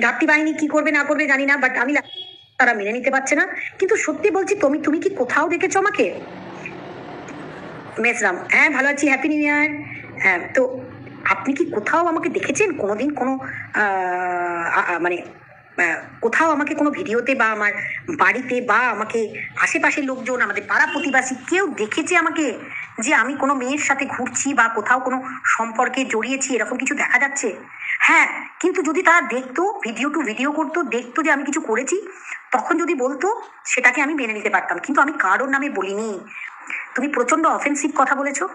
ঘাপটি বাহিনী কি করবে না করবে জানি না, বাট আমি তারা মেনে নিতে পারছে না। কিন্তু সত্যি বলছি, তুমি কি কোথাও দেখেছো আমাকে? মেসরাম, হ্যাঁ ভালো আছি, হ্যাপি নিউ ইয়ার। হ্যাঁ, তো আপনি কি কোথাও আমাকে দেখেছেন কোনোদিন কোনো মানে কোথাও আমাকে কোনো ভিডিওতে বা আমার বাড়িতে বা আমাকে আশেপাশের লোকজন, আমাদের পাড়া প্রতিবেশী কেউ দেখেছে আমাকে যে আমি কোনো মেয়ের সাথে ঘুরছি বা কোথাও কোনো সম্পর্কে জড়িয়েছি, এরকম কিছু দেখা যাচ্ছে? হ্যাঁ, কিন্তু যদি তারা দেখতো, ভিডিও টু ভিডিও করতো, দেখতো যে আমি কিছু করেছি, তখন যদি বলতো সেটাকে আমি মেনে নিতে পারতাম। কিন্তু আমি কারোর নামে বলিনি। তুমি প্রচন্ড অফেন্সিভ কথা বলেছো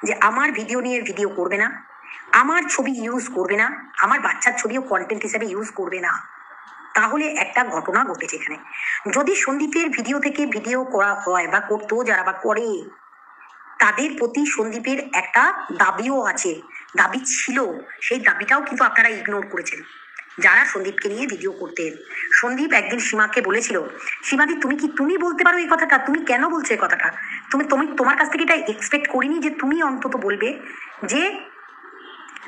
যে আমার ভিডিও নিয়ে ভিডিও করবে না, আমার ছবি ইউজ করবে না, আমার বাচ্চার ছবিও কন্টেন্ট হিসেবে ইউজ করবে না। তাহলে একটা ঘটনা ঘটেছে এখানে। যদি সন্দীপের ভিডিও থেকে ভিডিও করা হয় বা করতো যারা বা করে, তাদের প্রতি সন্দীপের একটা দাবিও আছে, দাবি ছিল, সেই দাবিটাও কিন্তু আপনারা ইগনোর করেছেন যারা সন্দীপকে নিয়ে ভিডিও করতেন। সন্দীপ একদিন সীমাকে বলেছিল, সীমাদি তুমি বলতে পারো এই কথাটা, তুমি কেন বলছো এই কথাটা? তোমার কাছ থেকে এটা এক্সপেক্ট করিনি যে তুমি অন্তত বলবে যে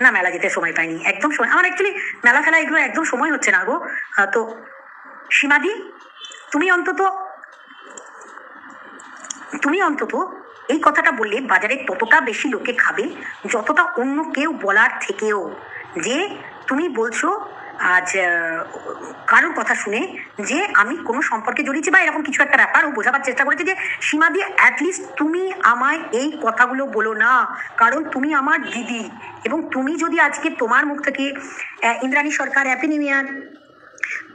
না মেলা যেতে সময় পাইনি, একদম সময় আমার অ্যাকচুয়ালি মেলা ফেলা এগুলো একদম সময় হচ্ছে না গো। তো সীমাদি তুমি অন্তত এই কথাটা বললে বাজারে ততটা বেশি লোকে খাবে যতটা অন্য কেউ বলার থেকেও। যে তুমি বলছো আজ কারোর কথা শুনে যে আমি কোনো সম্পর্কে জড়িয়েছি বা এরকম কিছু একটা ব্যাপার ও বোঝাবার চেষ্টা করেছে যে সীমা দিয়ে অ্যাটলিস্ট তুমি আমায় এই কথাগুলো বলো না, কারণ তুমি আমার দিদি। এবং তুমি যদি আজকে তোমার মুখ থেকে ইন্দ্রাণী সরকার, হ্যাপি নিউ ইয়ার,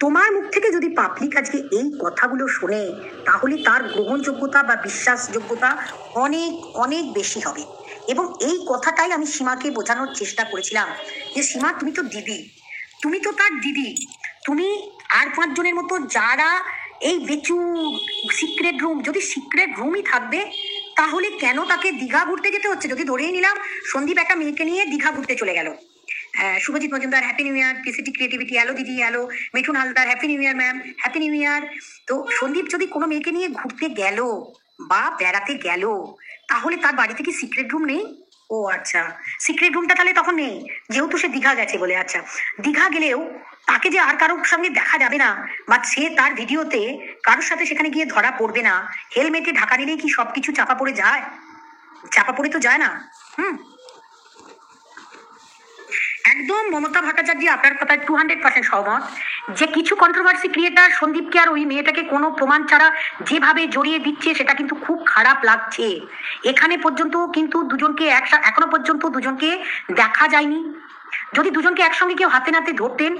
তোমার মুখ থেকে যদি পাবলিক আজকে এই কথাগুলো শোনে, তাহলে তার গ্রহণযোগ্যতা বা বিশ্বাসযোগ্যতা অনেক অনেক বেশি হবে। এবং এই কথাটাই আমি সীমাকে বোঝানোর চেষ্টা করেছিলাম যে সীমা তুমি তো দিদি, তুমি তো তার দিদি। তুমি আর 5 জনের মতো যারা এই বেচু সিক্রেট রুম, যদি সিক্রেট রুমই থাকবে তাহলে কেন তাকে দীঘা ঘুরতে যেতে হচ্ছে? যদি ধরেই নিলাম সন্দীপ একটা মেয়েকে নিয়ে দীঘা ঘুরতে চলে গেল, Subhajit Majumdar happy new year, PCT creativity hello দিদি, hello Mithun Haldar happy new year ma'am, happy new year. তো সন্দীপ যদি কোনো মেয়েকে নিয়ে ঘুরতে গেল বা বেড়াতে গেল, তাহলে তার বাড়িতে কি সিক্রেট রুম নেই? ও আচ্ছা, সিক্রেট রুমটা তাহলে তখন নেই যেহেতু সে দীঘা গেছে বলে। আচ্ছা, দীঘা গেলেও তাকে যে আর কারোর সঙ্গে দেখা যাবে না বা সে তার ভিডিওতে কারোর সাথে সেখানে গিয়ে ধরা পড়বে না, হেলমেটে ঢাকা দিলেই কি সবকিছু চাপা পড়ে যায়? চাপা পড়ে তো যায় না। একদম মমতা ভট্টাচার্য আপনার কথায় 200% সহমত যে কিছু কন্ট্রোভার্সি ক্রিয়েটার সন্দীপকে আর ওই মেয়েটাকে কোনো প্রমাণ ছাড়া যেভাবে জড়িয়ে দিচ্ছে সেটা কিন্তু খুব খারাপ লাগছে। এখানে পর্যন্ত কিন্তু দুজনকে এখনো পর্যন্ত দুজনকে দেখা যায়নি। যদি দুজনকে একসঙ্গে কেউ হাতে নাতে ধরতেন,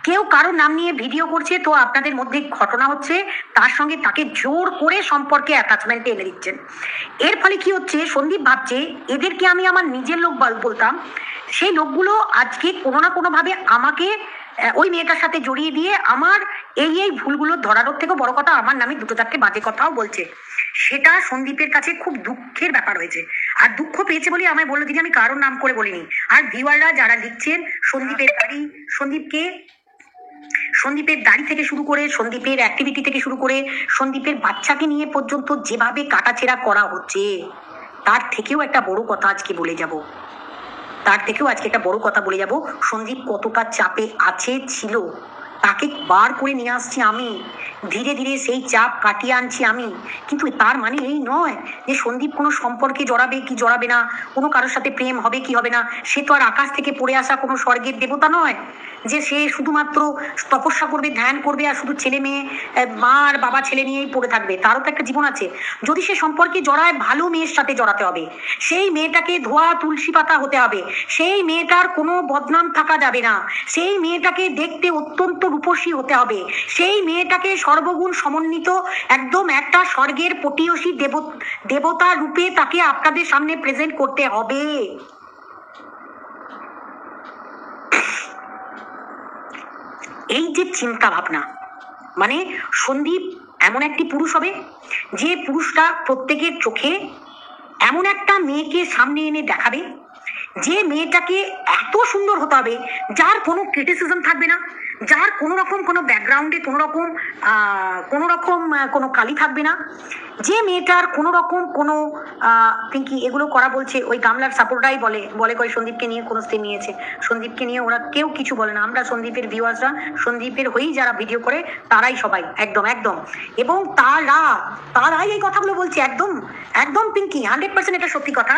কেউ কারোর নাম নিয়ে ভিডিও করছে তো আপনাদের মধ্যে ঘটনা হচ্ছে, তার সঙ্গে তাকে জোর করে সম্পর্কে অ্যাটাচমেন্টে এনে দিচ্ছেন। এর ফলে কি হচ্ছে, সন্দীপ ভাবছে এদেরকে আমি আমার নিজের লোক বলতাম, সেই লোকগুলো আজকে কোনো না কোনোভাবে আমাকে ওই মেয়েটার সাথে জড়িয়ে দিয়ে আমার এই ভুলগুলো ধরানোর থেকেও বড় কথা আমার নামে 2-4টে বাজে কথাও বলছে। সেটা সন্দীপের কাছে খুব দুঃখের ব্যাপার হয়েছে। আর দুঃখ পেয়েছে বলে আমায় বললো দিদি আমি কারোর নাম করে বলিনি। আর ভিউয়াররা যারা লিখছেন সন্দীপের দাড়ি, সন্দীপের দাড়ি থেকে শুরু করে, সন্দীপের অ্যাক্টিভিটি থেকে শুরু করে, সন্দীপের বাচ্চাকে নিয়ে পর্যন্ত যেভাবে কাটাছেড়া করা হচ্ছে, তার থেকেও একটা বড় কথা আজকে বলে যাব, সন্দীপ কতটা চাপে ছিল, তাকে বার করে নিয়ে আসছি আমি, ধীরে ধীরে সেই চাপ কাটিয়ে আনছি আমি। কিন্তু তার মানে এই নয় যে সন্দীপ কোনো সম্পর্কে জড়াবে কি জড়াবে না, কোনো কারোর সাথে প্রেম হবে কি হবে না, সে তো আর আকাশ থেকে পড়ে আসা কোনো স্বর্গের দেবতা নয় যে সে শুধুমাত্র তপস্যা করবে, ধ্যান করবে আর শুধু ছেলে মেয়ে, মা আর বাবা ছেলে নিয়েই পড়ে থাকবে। তারও তো একটা জীবন আছে। যদি সে সম্পর্কে জড়ায়, ভালো মেয়ের সাথে জড়াতে হবে, সেই মেয়েটাকে ধোয়া তুলসী পাতা হতে হবে, সেই মেয়েটার কোনো বদনাম থাকা যাবে না, সেই মেয়েটাকে দেখতে অত্যন্ত রূপসী হতে হবে, সেই মেয়েটাকে সর্বগুণ সমন্বিত একদম একটা স্বর্গের পটীয়সী দেবতা রূপে তাকে আপনাদের সামনে প্রেজেন্ট করতে হবে। এই যে চিন্তা ভাবনা, মানে সন্দীপ এমন একটি পুরুষ হবে যে পুরুষটা প্রত্যেকের চোখে এমন একটা মেয়েকে সামনে এনে দেখাবে, যে মেয়েটাকে এত সুন্দর হতে হবে যার কোনো ক্রিটিসিজম থাকবে না, যার কোনো রকম কোনো ব্যাকগ্রাউন্ডে কোনো রকম কোনো কালি থাকবে না, যে মেয়েটার কোনো রকম কোনো পিঙ্কি এগুলো করা বলছে, ওই গামলার সাপোর্টাই বলে কই সন্দীপকে নিয়ে কোনো স্টেপ নিয়েছে, সন্দীপকে নিয়ে ওরা কেউ কিছু বলে না। আমরা সন্দীপের ভিউয়ার্সরা, সন্দীপের হয়েই যারা ভিডিও করে তারাই সবাই একদম একদম, এবং তারাই এই কথাগুলো বলছে। একদম একদম পিঙ্কি 100% এটা সত্যি কথা।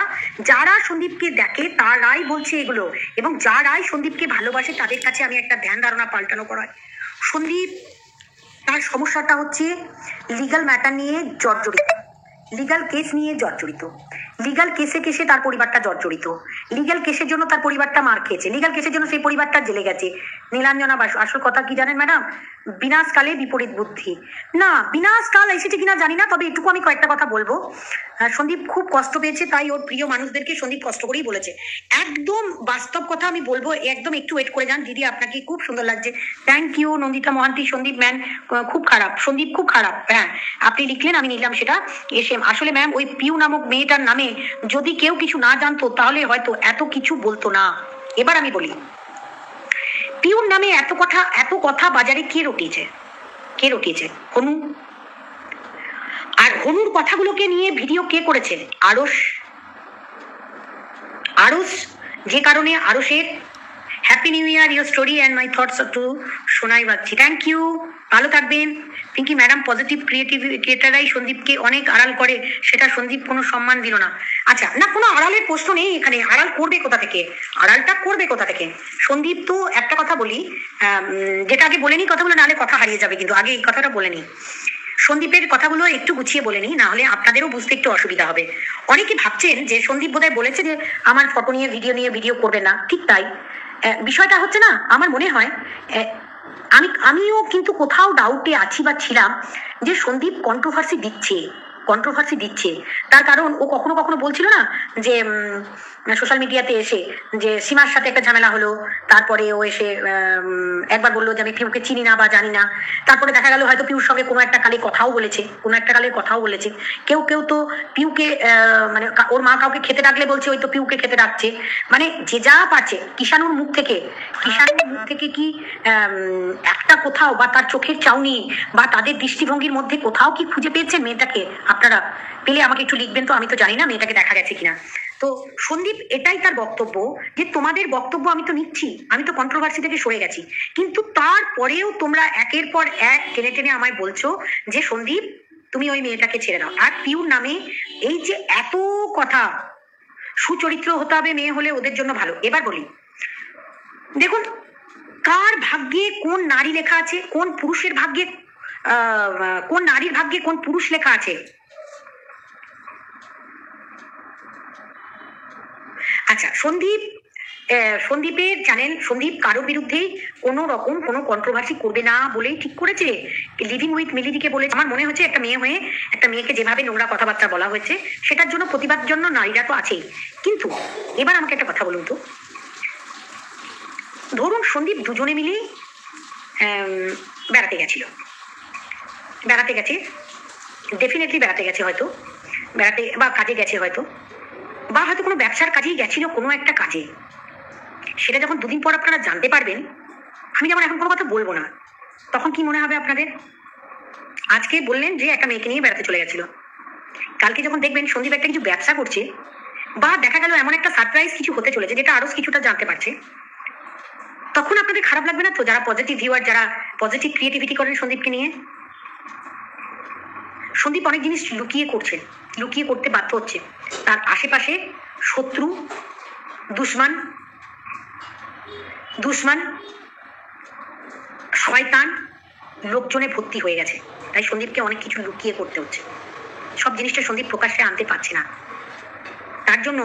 যারা সন্দীপকে দেখে তারাই বলছে এগুলো, এবং যারাই সন্দীপকে ভালোবাসে তাদের কাছে আমি একটা ধ্যান ধারণা পাল্টানো করাই। সন্দীপ তার সমস্যাটা হচ্ছে লিগাল ম্যাটার নিয়ে জর্জরিত, লিগাল কেস নিয়ে জর্জরিত, লিগাল কেসে তার পরিবারটা জর্জরিত, লিগাল কেসের জন্য তার পরিবারটা মার খেয়েছে, লিগাল কেসের জন্য সেই পরিবারটা জেলে গেছে। নীলাঞ্জনা বাসু, আসল কথা কি জানেন ম্যাডাম, বিনাশকালে বিপরীত বুদ্ধি। না বিনাশকাল এসেছে কিনা জানি না, তবে এটুকু আমি কয়েকটা কথা বলবো। সন্দীপ খুব কষ্ট পেয়েছে, তাই ওর প্রিয় মানুষদেরকে সন্দীপ কষ্ট করেই বলেছে। একদম বাস্তব কথা আমি বলবো, একদম একটু ওয়েট করে যান। দিদি আপনাকে খুব সুন্দর লাগছে, thank you Nandita Mohanty. Sandeep ma'am খুব খারাপ, সন্দীপ খুব খারাপ, হ্যাঁ আপনি লিখলেন আমি নিলাম সেটা। এসে আসলে ম্যাম ওই পিউ নামক মেয়েটার নামে যদি কেউ কিছু না জানতো তাহলে হয়তো এত কিছু বলতো না। এবার আমি বলি, পিউর নামে এত কথা বাজারে কে রটিয়েছে? হনু। আর হনুর কথাগুলোকে নিয়ে ভিডিও কে করেছে? আরস, যে কারণে আরসের happy new year, your story and my thoughts to শোনাই পাচ্ছি। থ্যাংক ইউ, ভালো থাকবেন। পিঙ্কি ম্যাডাম পজিটিভ ক্রিয়েটাররাই সন্দীপকে অনেক আড়াল করে, সেটা সন্দীপ কোনো সম্মান দিল না। আচ্ছা, না কোনো আড়ালের প্রশ্ন নেই এখানে। আড়ালটা করবে কোথা থেকে? সন্দীপ তো একটা কথা বলি, যেটা আগে বলে নি কথাগুলো, নাহলে কথা হারিয়ে যাবে, কিন্তু আগে এই কথাটা বলে নি। সন্দীপের কথাগুলো একটু গুছিয়ে বলে নি, না হলে আপনাদেরও বুঝতে একটু অসুবিধা হবে। অনেকে ভাবছেন যে সন্দীপ বোধহয় বলেছে যে আমার ফটো নিয়ে ভিডিও করবে না, ঠিক তাই। বিষয়টা হচ্ছে না, আমার মনে হয় আমিও কিন্তু কোথাও ডাউটে আছি বা ছিলাম যে সন্দীপ কন্ট্রোভার্সি দিচ্ছে। তার কারণ ও কখনো কখনো বলছিল না যে সোশ্যাল মিডিয়াতে এসে যে সীমার সাথে একটা ঝামেলা হলো, তারপরে ও এসে একবার বললো যে আমি পিউকে চিনি না বা জানি না, তারপরে দেখা গেল হয়তো পিউর সঙ্গে কোনো একটা কালে কথাও বলেছে। কেউ তো পিউকে মানে ওর মা কাউকে খেতে ডাকলে বলছে ওই তো পিউকে খেতে ডাকছে। মানে যে যা পাচ্ছে কিষাণুর মুখ থেকে কি একটা কোথাও বা তার চোখের চাউনি বা তাদের দৃষ্টিভঙ্গির মধ্যে কোথাও কি খুঁজে পেয়েছেন মেয়েটাকে? আপনারা পেলে আমাকে একটু লিখবেন তো, আমি তো জানি না মেয়েটাকে দেখা গেছে কিনা। তো সন্দীপ এটাই তার বক্তব্য যে তোমাদের বক্তব্য আমি তো নিচ্ছি, আমি তো কন্ট্রোভার্সি থেকে সরে গেছি, কিন্তু তারপরেও তোমরা একের পর এক টেনে আমায় বলছো যে সন্দীপ তুমি ওই মেয়েটাকে ছেড়ে দাও। আর পিউর নামে এই যে এত কথা, সুচরিত্র হতে হবে মেয়ে হলে ওদের জন্য ভালো। এবার বলি, দেখুন কার ভাগ্যে কোন নারী লেখা আছে, কোন পুরুষের ভাগ্যে কোন নারীর ভাগ্যে কোন পুরুষ লেখা আছে? আচ্ছা, সন্দীপের জানেন, সন্দীপ কারো বিরুদ্ধেই কোনো রকম কোনো কন্ট্রোভার্সি করবে না বলেই ঠিক করেছে। লিভিং উইথ মিলিদিকে বলে, আমার মনে হচ্ছে একটা মেয়ে হয়ে একটা মেয়েকে যেভাবে নোংরা কথাবার্তা বলা হয়েছে সেটার জন্য প্রতিবাদ জন্য নারীরা তো আছেই। কিন্তু এবার আমাকে একটা কথা বলুন তো, ধরুন সন্দীপ দুজনে মিলে বেড়াতে গেছে, ডেফিনেটলি বেড়াতে গেছে, হয়তো বেড়াতে বা কাজে গেছে, হয়তো বা হয়তো কোনো ব্যবসার কাজেই গেছিল, কোনো একটা কাজে। সেটা যখন দুদিন পর আপনারা জানতে পারবেন, আমি যেমন এখন কোনো কথা বলবো না, তখন কি মনে হবে আপনাদের? আজকে বললেন যে একটা মেয়েকে নিয়ে বেড়াতে চলে গেছিল, কালকে যখন দেখবেন সন্দীপ একটা কিছু ব্যবসা করছে, বা দেখা গেল এমন একটা সারপ্রাইজ কিছু হতে চলেছে যেটা আরো কিছুটা জানতে পারছে, তখন আপনাদের খারাপ লাগবে না তো? যারা পজিটিভ ভিউয়ার, যারা পজিটিভ ক্রিয়েটিভিটি করেন সন্দীপকে নিয়ে। সন্দীপ অনেক জিনিস লুকিয়ে করতে বাধ্য হচ্ছে। তার আশেপাশে শত্রু, দুশ্মন, শয়তান লোকজনে ভর্তি হয়ে গেছে, তাই সন্দীপকে অনেক কিছু লুকিয়ে করতে হচ্ছে। সব জিনিসটা সন্দীপ প্রকাশ্যে আনতে পারছে না। তার জন্য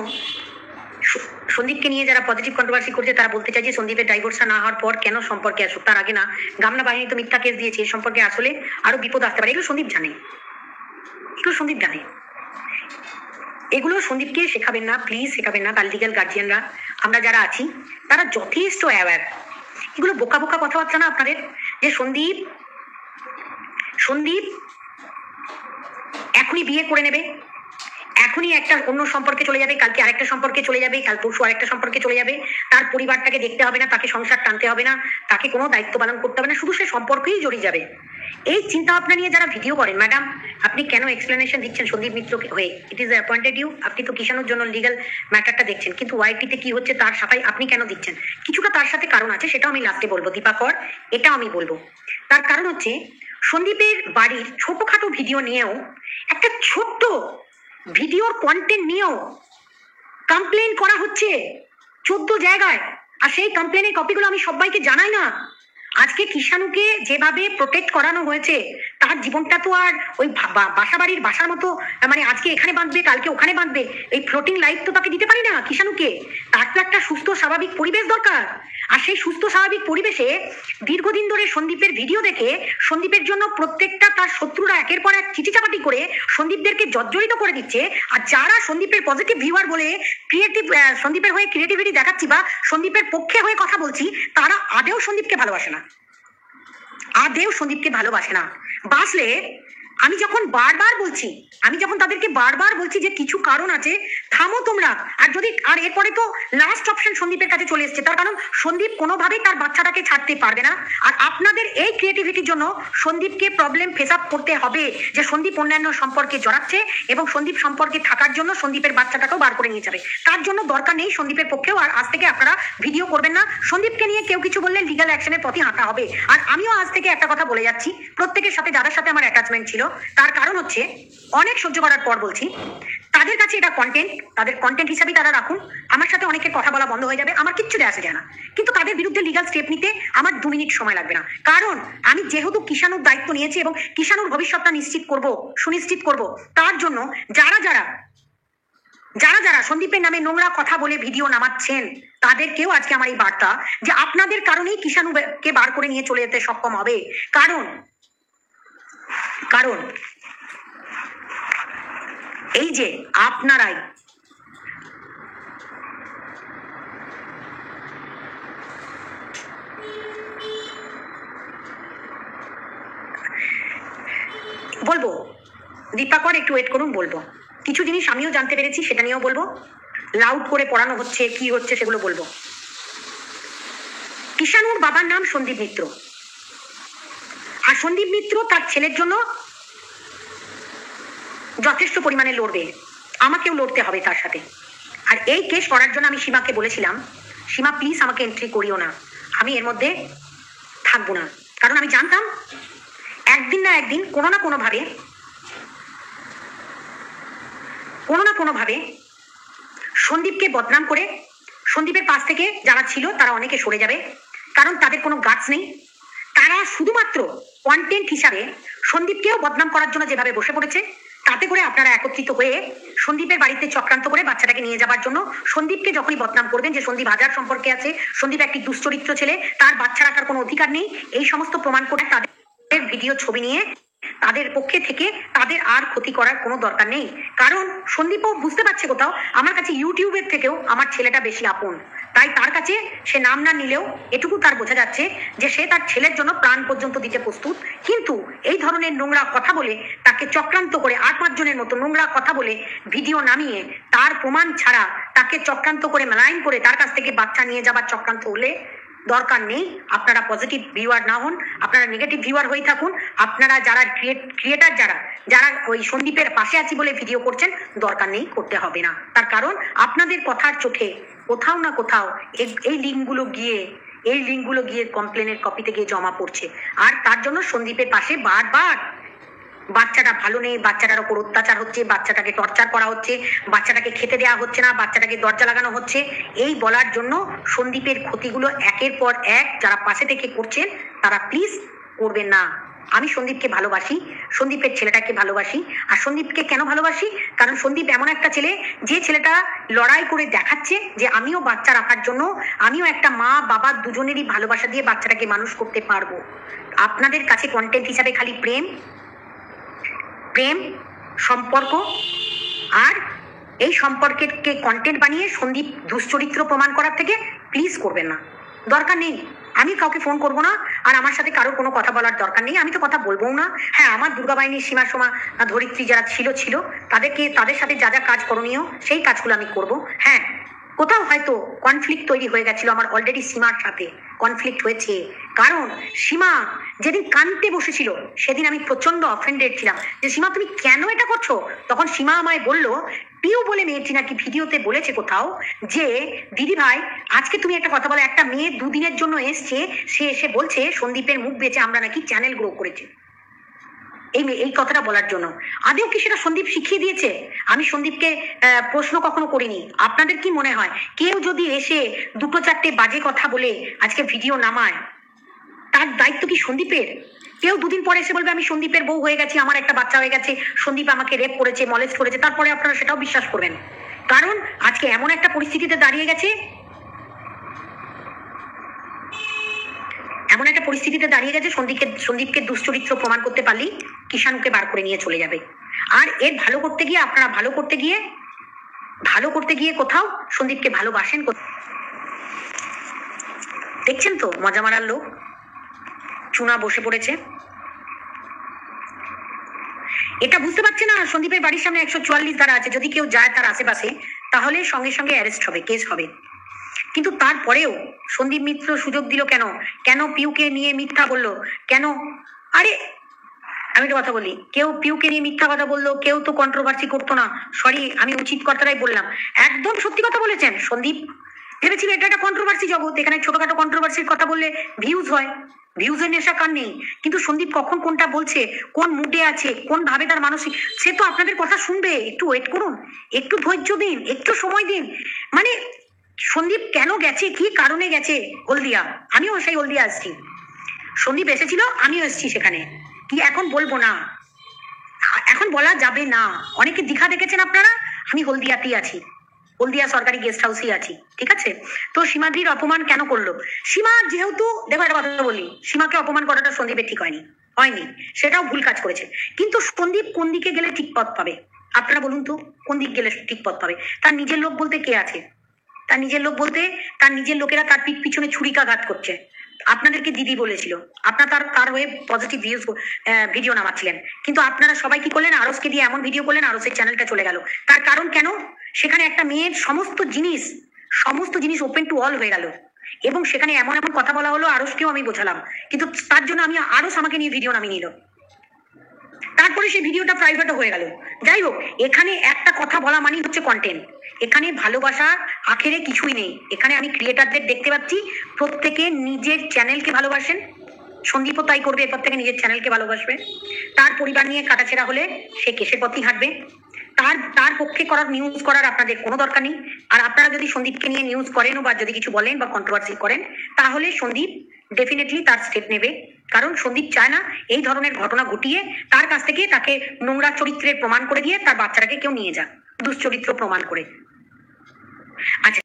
সন্দীপকে নিয়ে যারা পজিটিভ কন্ট্রোভার্সি করছে তারা বলতে চাই যে সন্দীপের ডাইভোর্সটা না হওয়ার পর কেন সম্পর্কে আসুক, তার আগে না। গামলা বাহিনী তো মিথ্যা কেস দিয়েছে, এই সম্পর্কে আসলে আরো বিপদ আসতে পারে। এগুলো সন্দীপ জানে, এগুলো সন্দীপকে শেখাবেন না, প্লিজ শেখাবেন না। তার লিগ্যাল গার্জিয়ানরা, আমরা যারা আছি তারা যথেষ্ট অ্যাওয়্যার। এগুলো বোকা কথাবার্তা না আপনাদের, যে সন্দীপ এখনই বিয়ে করে নেবে, এখনই একটা অন্য সম্পর্কে চলে যাবে, কালকে আরেকটা সম্পর্কে চলে যাবে, কাল পরশু আরেকটা সম্পর্কে চলে যাবে। তার পরিবারটাকে দেখতে হবে না, তাকে সংসার টানতে হবে না, তাকে কোনো দায়িত্ব পালন করতে হবে না, শুধু সে সম্পর্কেই জড়িয়ে যাবে। এই চিন্তা ভাবনা নিয়ে যারা ভিডিও করেন, ম্যাডাম আপনি কেন এক্সপ্লেনেশন দিচ্ছেন সন্দীপ মিত্রকে হয়ে? ইট ইজ অ্যাপয়েন্টেড ইউ, আপনি তো কিষাণুর জন্য লিগ্যাল ম্যাটারটা দেখছেন, কিন্তু ওয়াইটিতে কি হচ্ছে তার সাফাই আপনি কেন দিচ্ছেন? কিছুটা তার সাথে কারণ আছে, সেটাও আমি লাস্টে বলবো দীপাকর, এটাও আমি বলবো। তার কারণ হচ্ছে সন্দীপের বাড়ির ছোটখাটো ভিডিও নিয়েও, একটা ছোট্ট ভিডিওর কন্টেন্ট নিয়েও কমপ্লেন করা হচ্ছে 14 জায়গায়। আর সেই কমপ্লেনের কপিগুলো আমি সবাইকে জানাই না। আজকে কিষাণুকে যেভাবে প্রোটেক্ট করানো হয়েছে, তার জীবনটা তো আর ওই বাসা বাড়ির বাসার মতো, মানে আজকে এখানে বাঁধবে কালকে ওখানে বাঁধবে, এই ফ্লোটিং লাইফ তো তাকে দিতে পারি না কিষাণুকে। তার তো একটা সুস্থ স্বাভাবিক পরিবেশ দরকার। আর সেই সুস্থ স্বাভাবিক পরিবেশে দীর্ঘদিন ধরে সন্দীপের ভিডিও দেখে সন্দীপের জন্য প্রত্যেকটা তার শত্রুরা একের পর এক চিঠিচাপাটি করে সন্দীপদেরকে জর্জরিত করে দিচ্ছে। আর যারা সন্দীপের পজিটিভ ভিউয়ার বলে ক্রিয়েটিভ, সন্দীপের হয়ে ক্রিয়েটিভিটি দেখাচ্ছি বা সন্দীপের পক্ষে হয়ে কথা বলছি, তারা আদেও সন্দীপকে ভালোবাসে না, আদেও সন্দীপকে ভালোবাসে না। বাসলে আমি যখন তাদেরকে বারবার বলছি যে কিছু কারণ আছে, থামো তোমরা। আর যদি আর এরপরে তো লাস্ট অপশন সন্দীপের কাছে চলে এসছে, তার কারণ সন্দীপ কোনোভাবেই তার বাচ্চাটাকে ছাড়তে পারবে না। আর আপনাদের এই ক্রিয়েটিভিটির জন্য সন্দীপকে প্রবলেম ফেস আপ করতে হবে, যে সন্দীপ অন্যান্য সম্পর্কে জড়াচ্ছে এবং সন্দীপ সম্পর্কে থাকার জন্য সন্দীপের বাচ্চাটাকেও বার করে নিয়ে যাবে। তার জন্য দরকার নেই সন্দীপের পক্ষেও আর আজ থেকে আপনারা ভিডিও করবেন না। সন্দীপকে নিয়ে কেউ কিছু বললে লিগ্যাল অ্যাকশনের প্রতি হাঁটা হবে। আর আমিও আজ থেকে একটা কথা বলে যাচ্ছি প্রত্যেকের সাথে, যাদের সাথে আমার অ্যাটাচমেন্ট ছিল, তার কারণ হচ্ছে অনেক সহ্য করার পর বলছি, তাদের কাছে এটা কন্টেন্ট, তাদের কন্টেন্ট হিসাবেই তারা রাখুন। আমার সাথে অনেকের কথা বলা বন্ধ হয়ে যাবে, আমার কিচ্ছু যায় আসে যায় না, কিন্তু তাদের বিরুদ্ধে লিগ্যাল স্টেপ নিতে আমার 2 মিনিট সময় লাগবে না। কারণ আমি যেহেতু কিষাণুর দায়িত্ব নিয়েছি এবং কিষাণুর ভবিষ্যৎটা সুনিশ্চিত করব, তার জন্য যারা যারা সন্দীপের নামে নোংরা কথা বলে ভিডিও নামাচ্ছেন, তাদেরকেও আজকে আমার এই বার্তা যে আপনাদের কারণেই কিষাণুকে বার করে নিয়ে চলে যেতে সক্ষম হবে। কারণ এই যে আপনারাই বলবো, দীপাকর একটু ওয়েট করুন, বলবো কিছু জিনিস আমিও জানতে পেরেছি, সেটা নিয়েও বলবো। লাউড করে পড়ানো হচ্ছে, কি হচ্ছে সেগুলো বলবো। কিষাণুর বাবার নাম সন্দীপ মিত্র, আর সন্দীপ মিত্র তার ছেলের জন্য যথেষ্ট পরিমাণে লড়বে, আমাকেও লড়তে হবে তার সাথে। আর এই কেস করার জন্য আমি সীমাকে বলেছিলাম, সীমা প্লিজ আমাকে এন্ট্রি করিও না, আমি এর মধ্যে থাকবো না। কারণ আমি জানতাম একদিন না একদিন কোনো না কোনোভাবে সন্দীপকে বদনাম করে সন্দীপের পাশ থেকে যারা ছিল তারা অনেকে সরে যাবে। কারণ তাদের কোনো গাটস নেই, তারা শুধুমাত্র কন্টেন্ট হিসাবে সন্দীপকেও বদনাম করার জন্য যেভাবে বসে পড়েছে, তাতে করে আপনারা একত্রিত হয়ে সন্দীপের বাড়িতে চক্রান্ত করে বাচ্চাটাকে নিয়ে যাবার জন্য সন্দীপকে যখনই বদনাম করবেন যে সন্দীপ হাজার সম্পর্কে আছে, সন্দীপ একটি দুশ্চরিত্র ছেলে, তার বাচ্চা রাখার কোনো অধিকার নেই, এই সমস্ত প্রমাণ করে তাদের ভিডিও ছবি নিয়ে তাদের পক্ষে থেকে তাদের আর ক্ষতি করার কোনো দরকার নেই। কারণ সন্দীপও বুঝতে পারছে কোথাও আমার কাছে ইউটিউবের থেকেও আমার ছেলেটা বেশি আপন, তাই তার কাছে সে নাম না নিলেও এটুকু তার বোঝা যাচ্ছে যে সে তার ছেলের জন্য প্রাণ পর্যন্ত দিতে প্রস্তুত। কিন্তু এই ধরনের নোংরা কথা বলে, তাকে চক্রান্ত করে 8-5 জনের মতো নোংরা কথা বলে ভিডিও নামিয়ে তার প্রমাণ ছাড়া তাকে চক্রান্ত করে মেলাইন করে তার কাছ থেকে বাচ্চা নিয়ে যাবার চক্রান্ত হলে দরকার নেই। আপনারা পজিটিভ ভিউয়ার না হন, আপনারা নেগেটিভ ভিউয়ার হয়ে থাকুন। আপনারা যারা ক্রিয়েটার যারা ওই সন্দীপের পাশে আছি বলে ভিডিও করছেন, দরকার নেই, করতে হবে না। তার কারণ আপনাদের কথার চোখে কোথাও না কোথাও এই লিঙ্কগুলো গিয়ে কমপ্লেনের কপিতে গিয়ে জমা পড়ছে। আর তার জন্য সন্দীপের পাশে বারবার বাচ্চাটা ভালো নেই, বাচ্চাটার ওপর অত্যাচার হচ্ছে, বাচ্চাটাকে টর্চার করা হচ্ছে, বাচ্চাটাকে খেতে দেওয়া হচ্ছে না, বাচ্চাটাকে দরজা লাগানো হচ্ছে, এই বলার জন্য সন্দীপের ক্ষতিগুলো একের পর এক যারা পাশে থেকে করছেন তারা প্লিজ করবেন না। আমি সন্দীপকে ভালোবাসি, সন্দীপের ছেলেটাকে ভালোবাসি। আর সন্দীপকে কেন ভালোবাসি? কারণ সন্দীপ এমন একটা ছেলে, যে ছেলেটা লড়াই করে দেখাচ্ছে যে আমিও বাচ্চা রাখার জন্য, আমিও একটা মা বাবা দুজনেরই ভালোবাসা দিয়ে বাচ্চাটাকে মানুষ করতে পারবো। আপনাদের কাছে কন্টেন্ট হিসাবে খালি প্রেম সম্পর্ক, আর এই সম্পর্কেরকে কন্টেন্ট বানিয়ে সন্দীপ দুশ্চরিত্র প্রমাণ করার থেকে প্লিজ করবেন না, দরকার নেই। আমি কাউকে ফোন করব না, আর আমার সাথে কারোর কোনো কথা বলার দরকার নেই, আমি তো কথা বলবোও না। হ্যাঁ, আমার দুর্গা বাহিনীর সীমা সমা ধরিত্রী যারা ছিল তাদের সাথে যা যা কাজ করণীয় সেই কাজগুলো আমি করব। হ্যাঁ, কোথাও হয়তো কনফ্লিক্ট তৈরি হয়ে গেছিল, আমার অলরেডি সীমার সাথে কনফ্লিক্ট হয়েছে। কারণ সীমা যেদিন কানতে বসেছিল সেদিন আমি প্রচন্ড অফেন্ডেড ছিলাম যে সীমা তুমি কেন এটা করছো। তখন সীমা আমায় বলল, পিউ বলে মেয়েটি নাকি ভিডিওতে বলেছে কোথাও যে দিদি ভাই আজকে তুমি একটা কথা বলো, একটা মেয়ে দুদিনের জন্য এসছে, সে এসে বলছে সন্দীপের মুখ বেঁচে আমরা নাকি চ্যানেল গ্রো করেছি। এই কথাটা বলার জন্য আদেও কি সেটা সন্দীপ শিখিয়ে দিয়েছে? আমি সন্দীপকে প্রশ্ন কখনো করিনি। আপনাদের কি মনে হয় কেউ যদি এসে দুটো চারটে বাজে কথা বলে আজকে ভিডিও নামায়, তার দায়িত্ব কি সন্দীপের? কেউ দুদিন পরে এসে বলবে আমি সন্দীপের বউ হয়ে গেছি, আমার একটা বাচ্চা হয়ে গেছে, সন্দীপ আমাকে রেপ করেছে, মলেস্ট করেছে, তারপরে আপনারা সেটাও বিশ্বাস করবেন? কারণ আজকে এমন একটা পরিস্থিতিতে দাঁড়িয়ে গেছে, সন্দীপকে দুশ্চরিত্র প্রমাণ করতে পারলেই কিষাণুকে বার করে নিয়ে চলে যাবে। আর এর ভালো করতে গিয়ে আপনারা ভালো করতে গিয়ে কোথাও সন্দীপকে ভালোবাসেন। দেখছেন তো মজা মারার লোক চুনা বসে পড়েছে। এটা বুঝতে পারছে না সন্দীপের বাড়ির সামনে 144 ধারা আছে, যদি কেউ যায় তার আশেপাশে তাহলে সঙ্গে সঙ্গে অ্যারেস্ট হবে, কেস হবে। কিন্তু তারপরেও সন্দীপ মিত্র সুযোগ দিল কেন? কেন পিউকে নিয়ে মিথ্যা বললো কেন? আরে আমি একটা কথা বলি, কেউ পিউকে নিয়ে মিথ্যা কথা বললো, কেউ তো কন্ট্রোভার্সি করতো না। সরি, আমি উচিত কথাটাই বললাম, একদম সত্যি কথা বলেছেন সন্দীপ। ভেবেছিল এটা একটা কন্ট্রোভার্সি জগৎ, এখানে ছোটখাটো কন্ট্রোভার্সির কথা বললে ভিউজ হয়, ভিউজের নেশা কার নেই। কিন্তু সন্দীপ কখন কোনটা বলছে, কোন মুডে আছে, কোন ভাবে তার মানসিক, সে তো আপনাদের কথা শুনবে। একটু ওয়েট করুন, একটু ধৈর্য দিন, একটু সময় দিন। মানে সন্দীপ কেন গেছে, কি কারণে গেছে হলদিয়া, আমিও সেই হলদিয়া আসছি। সন্দীপ এসেছিল, আমিও এসেছি সেখানে। কি এখন বলবো না, এখন বলা যাবে না। অনেকে দীঘা দেখেছেন আপনারা, আমি হলদিয়াতেই আছি, হলদিয়া সরকারি গেস্ট হাউসেই আছি, ঠিক আছে? তো সীমাদির অপমান কেন করলো? সীমা যেহেতু, দেখো একটা কথা বলি, সীমাকে অপমান করাটা সন্দীপের ঠিক হয়নি, সেটাও ভুল কাজ করেছে। কিন্তু সন্দীপ কোন দিকে গেলে ঠিক পথ পাবে আপনারা বলুন তো? কোন দিক গেলে ঠিক পথ পাবে? তার নিজের লোক বলতে কে আছে? তার নিজের লোকেরা তার পিঠ পিছনে ছুরিকাঘাত করছে। আপনাদেরকে দিদি বলেছিল, আপনারা তার হয়ে পজিটিভ ভিডিও নামাচ্ছিলেন, কিন্তু আপনারা সবাই কি করলেন? আরসকে দিয়ে এমন ভিডিও করলেন, আরসের চ্যানেলটা চলে গেল। তার কারণ কেন? সেখানে একটা মেয়ের সমস্ত জিনিস ওপেন টু অল হয়ে গেল, এবং সেখানে এমন কথা বলা হলো, আরসকেও আমি বোঝালাম, কিন্তু তার জন্য আরস আমাকে নিয়ে ভিডিও নামিয়ে নিল। তারপরে সেই ভিডিওটা প্রাইভেটও হয়ে গেল। যাই হোক, এখানে একটা কথা বলা মানে হচ্ছে কন্টেন্ট। এখানে ভালোবাসা আখেরে কিছুই নেই। এখানে আমি ক্রিয়েটারদের দেখতে পাচ্ছি প্রত্যেকে নিজের চ্যানেলকে ভালোবাসেন। সন্দীপও তাই করবে, এরপর থেকে নিজের চ্যানেলকে ভালোবাসবে। তার পরিবার নিয়ে কাটাছেড়া হলে সে কেসের পথেই হাঁটবে। তার পক্ষে নিউজ করার আপনাদের কোনো দরকার নেই। আর আপনারা যদি সন্দীপকে নিয়ে নিউজ করেন বা যদি কিছু বলেন বা কন্ট্রোভার্সি করেন, তাহলে সন্দীপ ডেফিনেটলি তার স্টেপ নেবে। কারণ সন্দীপ চায় না এই ধরনের ঘটনা ঘটিয়ে তার কাছ থেকে তাকে নোংরা চরিত্রের প্রমাণ করে দিয়ে তার বাচ্চাটাকে কেউ নিয়ে যাক দুশ্চরিত্র প্রমাণ করে। আচ্ছা।